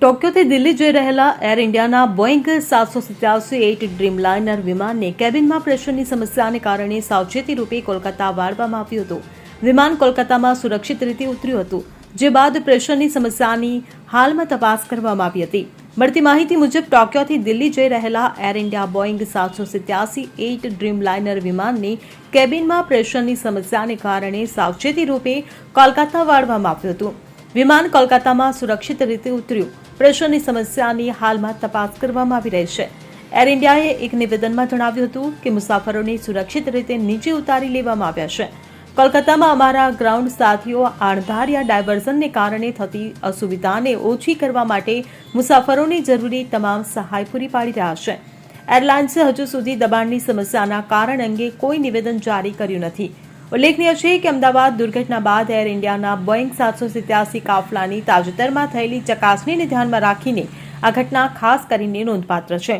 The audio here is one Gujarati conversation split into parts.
ટોક્યોથી દિલ્હી જઈ રહેલા એર ઇન્ડિયાના બોઈંગ 787-8 ડ્રીમલાઇનર વિમાનને કેબિનમાં પ્રેશરની સમસ્યાને કારણે સાવચેતી રૂપે કોલકાતા વાળવામાં આવ્યું હતું. વિમાન કોલકાતામાં સુરક્ષિત રીતે ઉતર્યું હતું, જે બાદ પ્રેશરની સમસ્યાની હાલમાં તપાસ કરવામાં આવી હતી. મળતી માહિતી મુજબ ટોક્યોથી દિલ્હી જઈ રહેલા એર ઇન્ડિયા બોઈંગ 787-8 ડ્રીમલાઇનર વિમાનને કેબિનમાં પ્રેશરની સમસ્યાને કારણે સાવચેતી રૂપે કોલકાતા વાળવામાં આવ્યું હતું. વિમાન કોલકાતામાં સુરક્ષિત રીતે ઉતર્યું. પ્રેશરની સમસ્યાની હાલમાં તપાસ કરવામાં આવી રહી છે. એર ઇન્ડિયાએ એક નિવેદનમાં જણાવ્યું હતું કે મુસાફરોને સુરક્ષિત રીતે નીચે ઉતારી લેવામાં આવ્યા છે. કોલકાતામાં અમારા ગ્રાઉન્ડ સાથીઓ અણધાર્યા ડાયવર્ઝનને કારણે થતી અસુવિધાને ઓછી કરવા માટે મુસાફરોને જરૂરી તમામ સહાય પૂરી પાડી રહ્યા છે. એરલાઇન્સે હજુ સુધી દબાણની સમસ્યાના કારણ અંગે કોઈ નિવેદન જારી કર્યું નથી. ઉલ્લેખનીય છે કે અમદાવાદ દુર્ઘટના બાદ એર ઇન્ડિયાના બોઈંગ 787 કાફલાની તાજેતરમાં થયેલી ચકાસણીને ધ્યાનમાં રાખીને આ ઘટના ખાસ કરીને નોંધપાત્ર છે.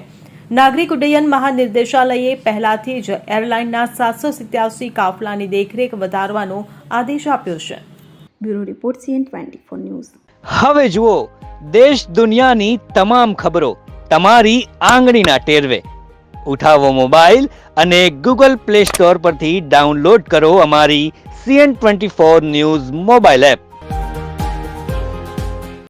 નાગરિક ઉડ્ડયન મહાનિર્દેશાલયે પહેલાથી જ એરલાઇનના 787 કાફલાની દેખરેખ વધારવાનો આદેશ આપ્યો છે. Bureau report CN24 news. હવે જુઓ દેશ દુનિયાની તમામ ખબરો તમારી આંગળીના ટેરવે. ઉઠાવો મોબાઈલ અને Google Play Store પરથી ડાઉનલોડ કરો અમારી CN24 ન્યૂઝ મોબાઈલ એપ.